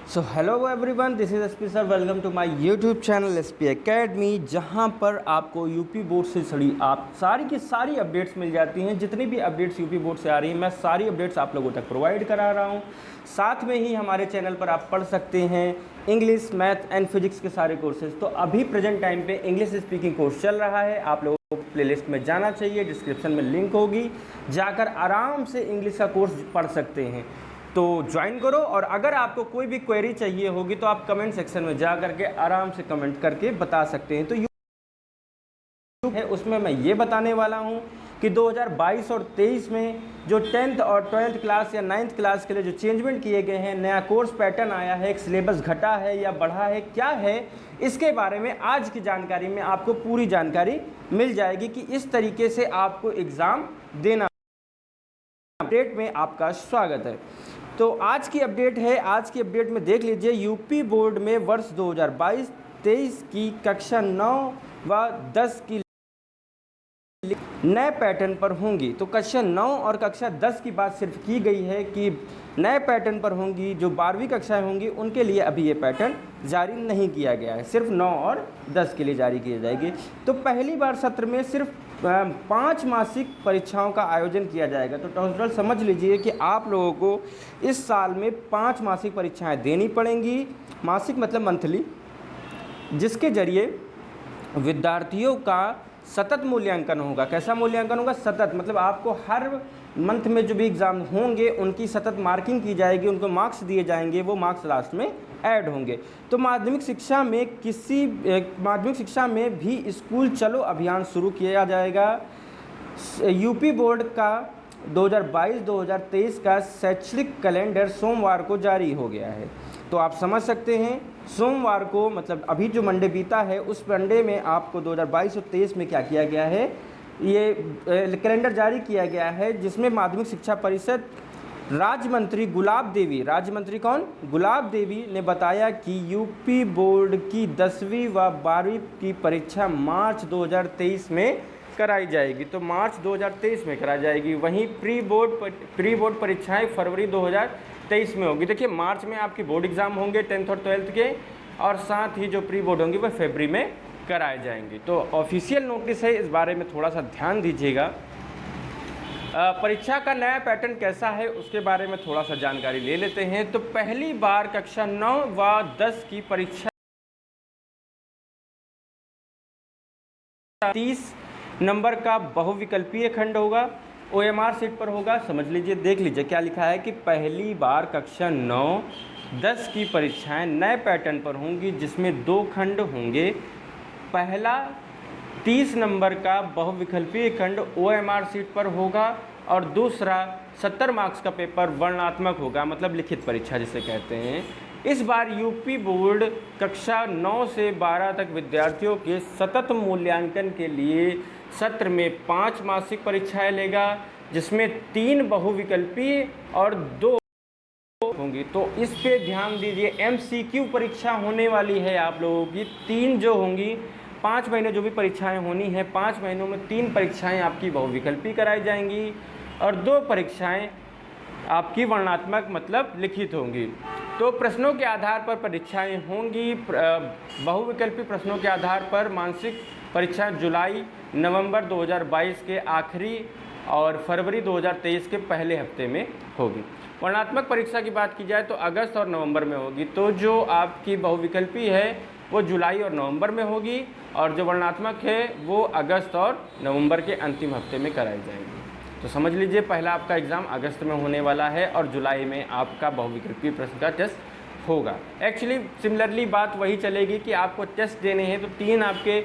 So hello everyone, this is SP sir. Welcome to my YouTube channel SP academy, जहां पर आपको UP board से जुड़ी आप सारी की सारी अपडेट्स मिल जाती हैं। जितनी भी अपडेट्स यूपी बोर्ड से आ रही हैं, मैं सारी अपडेट्स आप लोगों तक प्रोवाइड करा रहा हूं। साथ में ही हमारे चैनल पर आप पढ़ सकते हैं इंग्लिश, मैथ एंड फिजिक्स के सारे कोर्सेज। तो अभी प्रेजेंट टाइम पे इंग्लिश स्पीकिंग कोर्स चल रहा है, आप लोगों को प्लेलिस्ट में जाना चाहिए, डिस्क्रिप्शन में लिंक होगी, जाकर आराम से इंग्लिश का कोर्स पढ़ सकते हैं। तो ज्वाइन करो, और अगर आपको कोई भी क्वेरी चाहिए होगी तो आप कमेंट सेक्शन में जा करके आराम से कमेंट करके बता सकते हैं। तो है उसमें मैं ये बताने वाला हूँ कि 2022 और 23 में जो 10th और 12th क्लास या 9th क्लास के लिए जो चेंजमेंट किए गए हैं, नया कोर्स पैटर्न आया है, एक सिलेबस घटा है या बढ़ा है, क्या है, इसके बारे में आज की जानकारी में आपको पूरी जानकारी मिल जाएगी कि इस तरीके से आपको एग्ज़ाम देना। अपडेट में आपका स्वागत है। तो आज की अपडेट है, आज की अपडेट में देख लीजिए, यूपी बोर्ड में वर्ष 2022-23 की कक्षा 9 व 10 की नए पैटर्न पर होंगी। तो कक्षा 9 और कक्षा 10 की बात सिर्फ की गई है कि नए पैटर्न पर होंगी। जो 12वीं कक्षाएं होंगी उनके लिए अभी ये पैटर्न जारी नहीं किया गया है, सिर्फ 9 और 10 के लिए जारी किया जाएगी। तो पहली बार सत्र में सिर्फ 5 मासिक परीक्षाओं का आयोजन किया जाएगा। तो टोटल समझ लीजिए कि आप लोगों को इस साल में 5 मासिक परीक्षाएं देनी पड़ेंगी। मासिक मतलब मंथली, जिसके जरिए विद्यार्थियों का सतत मूल्यांकन होगा। कैसा मूल्यांकन होगा? सतत मतलब आपको हर मंथ में जो भी एग्ज़ाम होंगे उनकी सतत मार्किंग की जाएगी, उनको मार्क्स दिए जाएंगे, वो मार्क्स लास्ट में ऐड होंगे। तो माध्यमिक शिक्षा में भी स्कूल चलो अभियान शुरू किया जाएगा। यूपी बोर्ड का 2022-2023 का शैक्षणिक कैलेंडर सोमवार को जारी हो गया है। तो आप समझ सकते हैं सोमवार को, मतलब अभी जो मंडे बीता है, उस मंडे में आपको 2022 और 23 में क्या किया गया है, ये कैलेंडर जारी किया गया है, जिसमें माध्यमिक शिक्षा परिषद राज्य मंत्री गुलाब देवी, राज्य मंत्री कौन? गुलाब देवी ने बताया कि यूपी बोर्ड की 10वीं व 12वीं की परीक्षा मार्च 2023 में कराई जाएगी। तो मार्च 2023 में कराई जाएगी। वहीं प्री बोर्ड परीक्षाएं फरवरी 2023 में होगी। देखिए, मार्च में आपकी बोर्ड एग्जाम होंगे 10th और 12th के, और साथ ही जो प्री बोर्ड होंगे वह फरवरी में कराए जाएंगे। तो ऑफिशियल नोटिस है, इस बारे में थोड़ा सा ध्यान दीजिएगा। परीक्षा का नया पैटर्न कैसा है उसके बारे में थोड़ा सा जानकारी ले लेते हैं। तो पहली बार कक्षा 9 व 10 की परीक्षा 30 नंबर का बहुविकल्पीय खंड होगा, OMR सीट पर होगा। समझ लीजिए, देख लीजिए क्या लिखा है कि पहली बार कक्षा 9-10 की परीक्षाएं नए पैटर्न पर होंगी, जिसमें 2 खंड होंगे। पहला 30 नंबर का बहुविकल्पीय खंड OMR सीट पर होगा, और दूसरा 70 मार्क्स का पेपर वर्णनात्मक होगा, मतलब लिखित परीक्षा जिसे कहते हैं। इस बार यूपी बोर्ड कक्षा 9 से 12 तक विद्यार्थियों के सतत मूल्यांकन के लिए सत्र में 5 मासिक परीक्षाएं लेगा, जिसमें 3 बहुविकल्पीय और 2 होंगी। तो इस पे ध्यान दीजिए, MCQ परीक्षा होने वाली है आप लोगों की। 3 जो होंगी, 5 महीने जो भी परीक्षाएं होनी हैं, 5 महीनों में 3 परीक्षाएं आपकी बहुविकल्पी कराई जाएंगी, और 2 परीक्षाएं आपकी वर्णनात्मक मतलब लिखित होंगी। तो प्रश्नों के आधार पर परीक्षाएं होंगी। बहुविकल्पी प्रश्नों के आधार पर मासिक परीक्षा जुलाई नवंबर 2022 के आखिरी और फरवरी 2023 के पहले हफ्ते में होगी। वर्णनात्मक परीक्षा की बात की जाए तो अगस्त और नवंबर में होगी। तो जो आपकी बहुविकल्पी है वो जुलाई और नवंबर में होगी, और जो वर्णनात्मक है वो अगस्त और नवंबर के अंतिम हफ्ते में कराई जाएगी। तो समझ लीजिए, पहला आपका एग्ज़ाम अगस्त में होने वाला है, और जुलाई में आपका बहुविकल्पीय प्रश्न का टेस्ट होगा। एक्चुअली सिमिलरली बात वही चलेगी कि आपको टेस्ट देने हैं, तो 3 आपके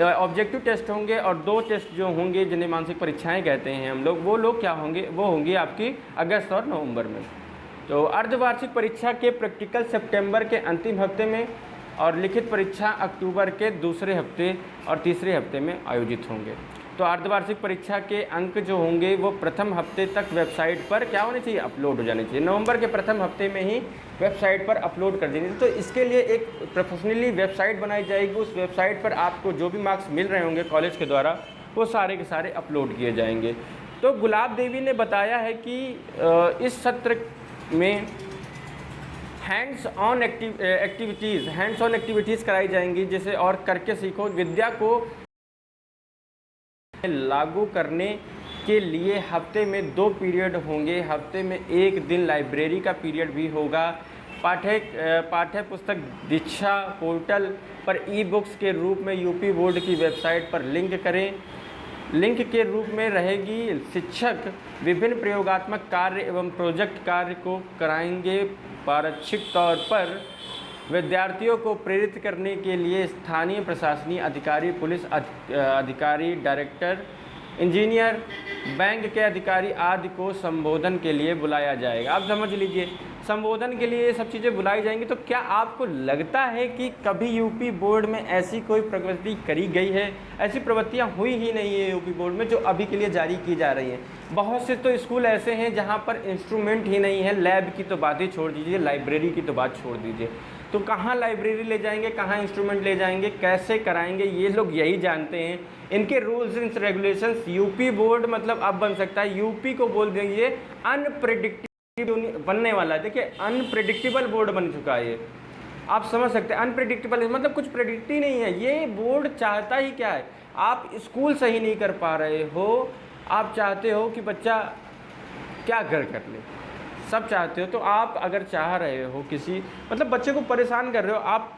ऑब्जेक्टिव टेस्ट होंगे, और 2 टेस्ट जो होंगे जिन्हें मानसिक परीक्षाएं कहते हैं हम लोग, वो लोग क्या होंगे, वो होंगी आपकी अगस्त और नवंबर में। तो अर्धवार्षिक परीक्षा के प्रैक्टिकल सितंबर के अंतिम हफ्ते में, और लिखित परीक्षा अक्टूबर के दूसरे हफ्ते और तीसरे हफ्ते में आयोजित होंगे। तो अर्धवार्षिक परीक्षा के अंक जो होंगे वो प्रथम हफ्ते तक वेबसाइट पर क्या होने चाहिए, अपलोड हो जाने चाहिए। नवंबर के प्रथम हफ्ते में ही वेबसाइट पर अपलोड कर देंगे। तो इसके लिए एक प्रोफेशनली वेबसाइट बनाई जाएगी। उस वेबसाइट पर आपको जो भी मार्क्स मिल रहे होंगे कॉलेज के द्वारा, वो सारे के सारे अपलोड किए जाएंगे। तो गुलाब देवी ने बताया है कि इस सत्र में हैंड्स ऑन एक्टिविटीज़ कराई जाएंगी, जैसे और करके सीखो। विद्या को लागू करने के लिए हफ्ते में 2 पीरियड होंगे, हफ्ते में 1 दिन लाइब्रेरी का पीरियड भी होगा। पाठ्य पुस्तक दीक्षा पोर्टल पर ई बुक्स के रूप में यूपी बोर्ड की वेबसाइट पर लिंक करें। लिंक के रूप में रहेगी। शिक्षक विभिन्न प्रयोगात्मक कार्य एवं प्रोजेक्ट कार्य को कराएंगे। पारक्षिक तौर पर विद्यार्थियों को प्रेरित करने के लिए स्थानीय प्रशासनिक अधिकारी, पुलिस अधिकारी, डायरेक्टर, इंजीनियर, बैंक के अधिकारी आदि को संबोधन के लिए बुलाया जाएगा। आप समझ लीजिए, संबोधन के लिए ये सब चीज़ें बुलाई जाएंगी। तो क्या आपको लगता है कि कभी यूपी बोर्ड में ऐसी कोई प्रवृत्ति करी गई है? ऐसी प्रवृत्तियाँ हुई ही नहीं है यूपी बोर्ड में जो अभी के लिए जारी की जा रही हैं। बहुत से तो स्कूल ऐसे हैं जहाँ पर इंस्ट्रूमेंट ही नहीं है। लैब की तो बात ही छोड़ दीजिए, लाइब्रेरी की तो बात छोड़ दीजिए। तो कहाँ लाइब्रेरी ले जाएंगे, कहाँ इंस्ट्रूमेंट ले जाएंगे, कैसे कराएंगे, ये लोग यही जानते हैं। इनके rules and regulations UP board मतलब अब बन सकता है, यूपी को बोल देंगे अनप्रेडिक्टेबल बनने वाला है। देखिए, अनप्रेडिक्टेबल बोर्ड बन चुका है ये। आप समझ सकते हैं, अनप्रेडिक्टेबल मतलब कुछ प्रेडिक्ट ही नहीं है। ये बोर्ड चाहता ही क्या है? आप स्कूल सही नहीं कर पा रहे हो, आप चाहते हो कि बच्चा क्या कर ले, सब चाहते हो। तो आप अगर चाह रहे हो किसी मतलब बच्चे को परेशान कर रहे हो, आप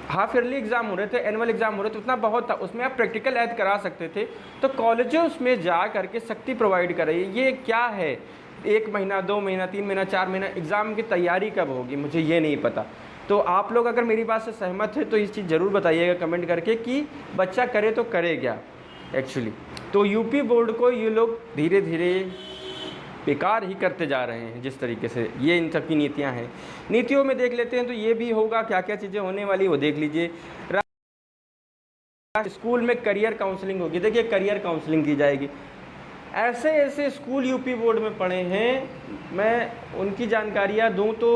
हाफ ईयरली एग्ज़ाम हो रहे थे, एनुअल एग्ज़ाम हो रहे थे, उतना बहुत था, उसमें आप प्रैक्टिकल ऐड करा सकते थे। तो कॉलेजों उसमें जा करके सख्ती प्रोवाइड कराइए। ये क्या है, 1 महीना, 2 महीना, 3 महीना, 4 महीना एग्ज़ाम की तैयारी कब होगी, मुझे ये नहीं पता। तो आप लोग अगर मेरी बात से सहमत है तो इस चीज़ ज़रूर बताइएगा कमेंट करके कि बच्चा करे तो करे क्या एक्चुअली। तो यूपी बोर्ड को ये लोग धीरे धीरे बेकार ही करते जा रहे हैं जिस तरीके से। ये इन सब की नीतियाँ हैं। नीतियों में देख लेते हैं तो ये भी होगा, क्या क्या चीज़ें होने वाली वो देख लीजिए। स्कूल में करियर काउंसलिंग होगी। देखिए, करियर काउंसलिंग की जाएगी। ऐसे ऐसे स्कूल यूपी बोर्ड में पढ़े हैं, मैं उनकी जानकारियाँ दूं तो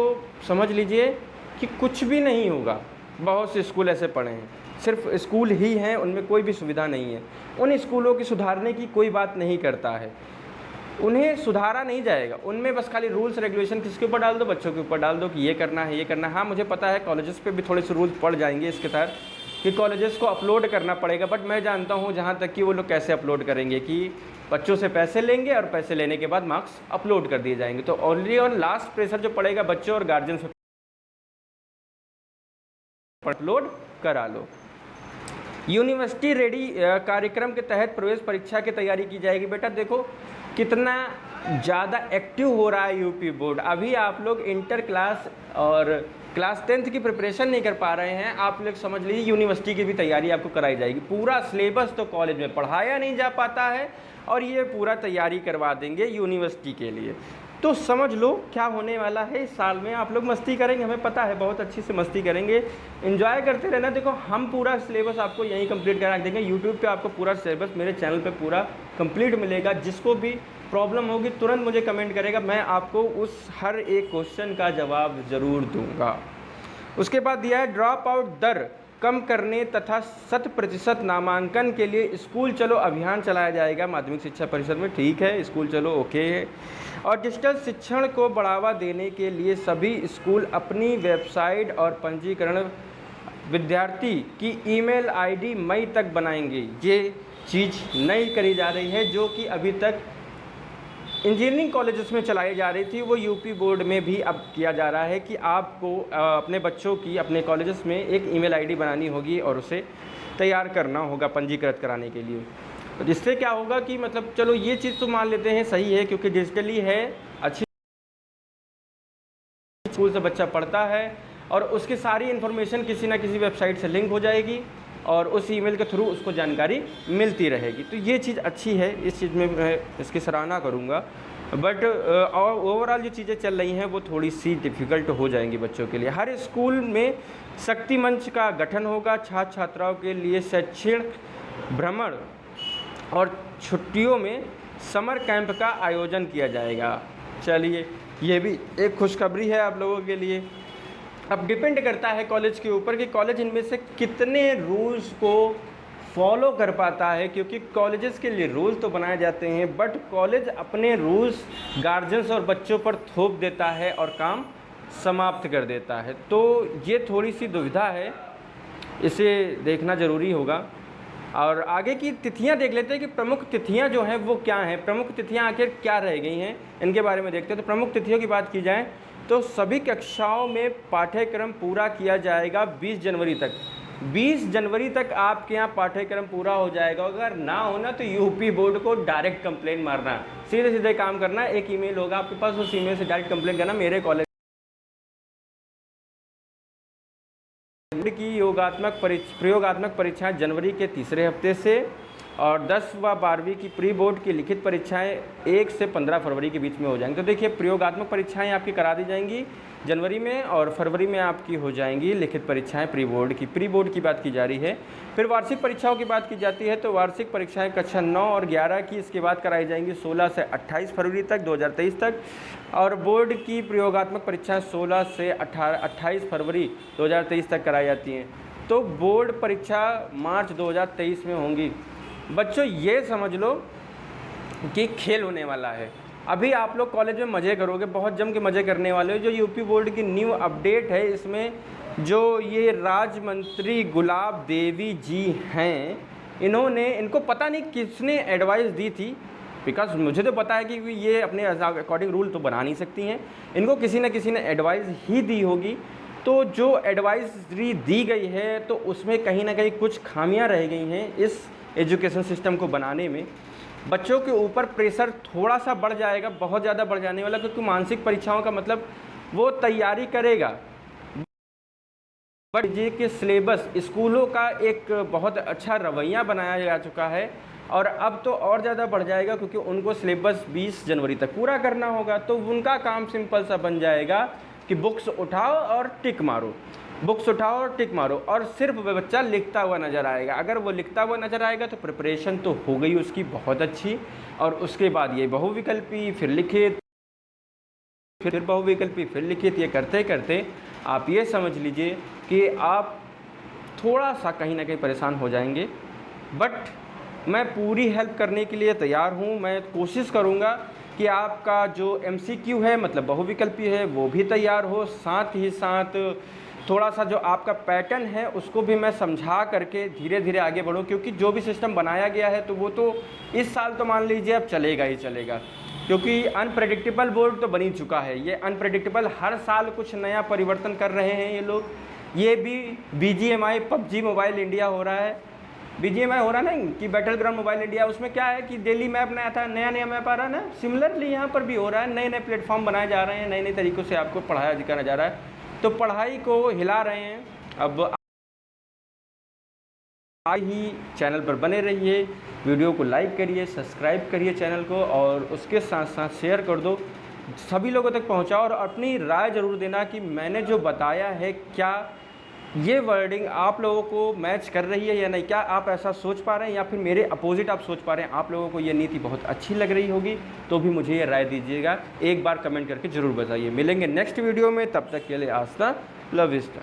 समझ लीजिए कि कुछ भी नहीं होगा। बहुत से स्कूल ऐसे पढ़े हैं, सिर्फ स्कूल ही हैं, उनमें कोई भी सुविधा नहीं है। उन स्कूलों की सुधारने की कोई बात नहीं करता है, उन्हें सुधारा नहीं जाएगा। उनमें बस खाली रूल्स रेगुलेशन किसके ऊपर डाल दो, बच्चों के ऊपर डाल दो कि ये करना है, ये करना है। हाँ, मुझे पता है कॉलेजेस पे भी थोड़े से रूल्स पड़ जाएंगे इसके तहत कि कॉलेजेस को अपलोड करना पड़ेगा। बट मैं जानता हूँ जहाँ तक कि वो लोग कैसे अपलोड करेंगे कि बच्चों से पैसे लेंगे और पैसे लेने के बाद मार्क्स अपलोड कर दिए जाएंगे। तो ओनली ऑन लास्ट प्रेशर जो पड़ेगा बच्चों और गार्जियन से, अपलोड करा लो। यूनिवर्सिटी रेडी कार्यक्रम के तहत प्रवेश परीक्षा की तैयारी की जाएगी। बेटा देखो कितना ज़्यादा एक्टिव हो रहा है यूपी बोर्ड। अभी आप लोग इंटर क्लास और क्लास 10th की प्रिपरेशन नहीं कर पा रहे हैं, आप लोग समझ लीजिए यूनिवर्सिटी की भी तैयारी आपको कराई जाएगी। पूरा सिलेबस तो कॉलेज में पढ़ाया नहीं जा पाता है और ये पूरा तैयारी करवा देंगे यूनिवर्सिटी के लिए। तो समझ लो क्या होने वाला है। इस साल में आप लोग मस्ती करेंगे, हमें पता है, बहुत अच्छी से मस्ती करेंगे, एंजॉय करते रहना। देखो, हम पूरा सिलेबस आपको यहीं कंप्लीट करा देंगे। यूट्यूब पे आपको पूरा सिलेबस मेरे चैनल पे पूरा कंप्लीट मिलेगा। जिसको भी प्रॉब्लम होगी तुरंत मुझे कमेंट करेगा, मैं आपको उस हर एक क्वेश्चन का जवाब ज़रूर दूँगा। उसके बाद दिया है ड्रॉप आउट दर कम करने तथा 100% नामांकन के लिए स्कूल चलो अभियान चलाया जाएगा माध्यमिक शिक्षा परिषद में। ठीक है, स्कूल चलो ओके है। और डिजिटल शिक्षण को बढ़ावा देने के लिए सभी स्कूल अपनी वेबसाइट और पंजीकरण विद्यार्थी की ईमेल आईडी मई तक बनाएंगे। ये चीज़ नई करी जा रही है जो कि अभी तक इंजीनियरिंग कॉलेजेस में चलाई जा रही थी, वो यूपी बोर्ड में भी अब किया जा रहा है कि आपको अपने बच्चों की अपने कॉलेजेस में एक ईमेल आईडी बनानी होगी और उसे तैयार करना होगा पंजीकृत कराने के लिए। तो जिससे क्या होगा कि मतलब चलो ये चीज़ तो मान लेते हैं सही है, क्योंकि डिजिटली है, अच्छी स्कूल से बच्चा पढ़ता है और उसकी सारी इन्फॉर्मेशन किसी ना किसी वेबसाइट से लिंक हो जाएगी और उस ईमेल के थ्रू उसको जानकारी मिलती रहेगी। तो ये चीज़ अच्छी है, इस चीज़ में मैं इसकी सराहना करूँगा। बट ओवरऑल जो चीज़ें चल रही हैं वो थोड़ी सी डिफ़िकल्ट हो जाएंगी बच्चों के लिए। हर स्कूल में शक्ति मंच का गठन होगा। छात्र छात्राओं के लिए शैक्षणिक भ्रमण और छुट्टियों में समर कैंप का आयोजन किया जाएगा। चलिए, ये भी एक खुशखबरी है आप लोगों के लिए। अब डिपेंड करता है कॉलेज के ऊपर कि कॉलेज इनमें से कितने रूल्स को फॉलो कर पाता है, क्योंकि कॉलेजेस के लिए रूल्स तो बनाए जाते हैं बट कॉलेज अपने रूल्स गार्जियंस और बच्चों पर थोप देता है और काम समाप्त कर देता है। तो ये थोड़ी सी दुविधा है, इसे देखना ज़रूरी होगा। और आगे की तिथियां देख लेते हैं कि प्रमुख तिथियां जो हैं वो क्या हैं, प्रमुख तिथियां आखिर क्या रह गई हैं, इनके बारे में देखते हैं। तो प्रमुख तिथियों की बात की जाए तो सभी कक्षाओं में पाठ्यक्रम पूरा किया जाएगा 20 जनवरी तक। 20 जनवरी तक आपके यहाँ पाठ्यक्रम पूरा हो जाएगा। अगर ना होना तो यूपी बोर्ड को डायरेक्ट कंप्लेन मारना, सीधे सीधे काम करना। एक ईमेल होगा आपके पास, उस ईमेल से डायरेक्ट कंप्लेन करना मेरे कॉलेज की प्रयोगात्मक परीक्षाएं जनवरी के तीसरे हफ्ते से, और 10 व 12वीं की प्री बोर्ड की लिखित परीक्षाएं 1 से 15 फरवरी के बीच में हो जाएंगी। तो देखिए, प्रयोगात्मक परीक्षाएं आपकी करा दी जाएंगी जनवरी में, और फरवरी में आपकी हो जाएंगी लिखित परीक्षाएं प्री बोर्ड की बात की जा रही है। फिर वार्षिक परीक्षाओं की बात की जाती है, तो वार्षिक परीक्षाएं कक्षा 9 और 11 की इसके बाद कराई जाएंगी 16 से 28 फरवरी तक 2023 तक, और बोर्ड की प्रयोगात्मक परीक्षाएं 16 से 28 फरवरी 2023 तक कराई जाती हैं। तो बोर्ड परीक्षा मार्च 2023 में होंगी। बच्चों ये समझ लो कि खेल होने वाला है। अभी आप लोग कॉलेज में मज़े करोगे, बहुत जम के मज़े करने वाले हो। जो यूपी बोर्ड की न्यू अपडेट है, इसमें जो ये राज्य मंत्री गुलाब देवी जी हैं, इनको पता नहीं किसने एडवाइस दी थी, बिकॉज मुझे तो पता है कि ये अपने अकॉर्डिंग रूल तो बना नहीं सकती हैं। इनको किसी न किसी ने एडवाइस ही दी होगी। तो जो एडवाइजरी दी गई है तो उसमें कहीं ना कहीं कुछ खामियां रह गई हैं इस एजुकेशन सिस्टम को बनाने में। बच्चों के ऊपर प्रेशर थोड़ा सा बढ़ जाएगा, बहुत ज़्यादा बढ़ जाने वाला, क्योंकि मानसिक परीक्षाओं का मतलब वो तैयारी करेगा। बट ये कि सिलेबस स्कूलों का एक बहुत अच्छा रवैया बनाया जा चुका है, और अब तो और ज़्यादा बढ़ जाएगा, क्योंकि उनको सिलेबस 20 जनवरी तक पूरा करना होगा। तो उनका काम सिंपल सा बन जाएगा कि बुक्स उठाओ और टिक मारो, बुक्स उठाओ और टिक मारो, और सिर्फ वह बच्चा लिखता हुआ नज़र आएगा। अगर वो लिखता हुआ नज़र आएगा तो प्रिपरेशन तो हो गई उसकी बहुत अच्छी, और उसके बाद ये बहुविकल्पी, फिर लिखित, फिर बहुविकल्पी, फिर लिखित, ये करते करते आप ये समझ लीजिए कि आप थोड़ा सा कहीं ना कहीं परेशान हो जाएंगे। बट मैं पूरी हेल्प करने के लिए तैयार हूँ। मैं कोशिश करूँगा कि आपका जो MCQ है, मतलब बहुविकल्पी है, वो भी तैयार हो। साथ ही साथ थोड़ा सा जो आपका पैटर्न है उसको भी मैं समझा करके धीरे धीरे आगे बढ़ूँ, क्योंकि जो भी सिस्टम बनाया गया है तो वो तो इस साल तो मान लीजिए अब चलेगा ही चलेगा, क्योंकि अनप्रेडिक्टेबल बोर्ड तो बन ही चुका है। ये अनप्रेडिक्टेबल, हर साल कुछ नया परिवर्तन कर रहे हैं ये लोग। ये भी BGMI PUBG मोबाइल इंडिया हो रहा है, BGMI हो रहा नहीं कि बैटल ग्राउंड मोबाइल इंडिया। उसमें क्या है कि डेली मैप नया था, नया मैप आ रहा है ना, सिमिलरली यहाँ पर भी हो रहा है। नए नए प्लेटफॉर्म बनाए जा रहे हैं, नए नए तरीक़ों से आपको पढ़ाया करा जा रहा है, तो पढ़ाई को हिला रहे हैं। अब आज ही चैनल पर बने रहिए, वीडियो को लाइक करिए, सब्सक्राइब करिए चैनल को, और उसके साथ साथ शेयर कर दो, सभी लोगों तक पहुँचाओ, और अपनी राय ज़रूर देना कि मैंने जो बताया है क्या ये वर्डिंग आप लोगों को मैच कर रही है या नहीं। क्या आप ऐसा सोच पा रहे हैं, या फिर मेरे अपोजिट आप सोच पा रहे हैं। आप लोगों को ये नीति बहुत अच्छी लग रही होगी तो भी मुझे ये राय दीजिएगा, एक बार कमेंट करके ज़रूर बताइए। मिलेंगे नेक्स्ट वीडियो में, तब तक के लिए आस्था लव इस्टा।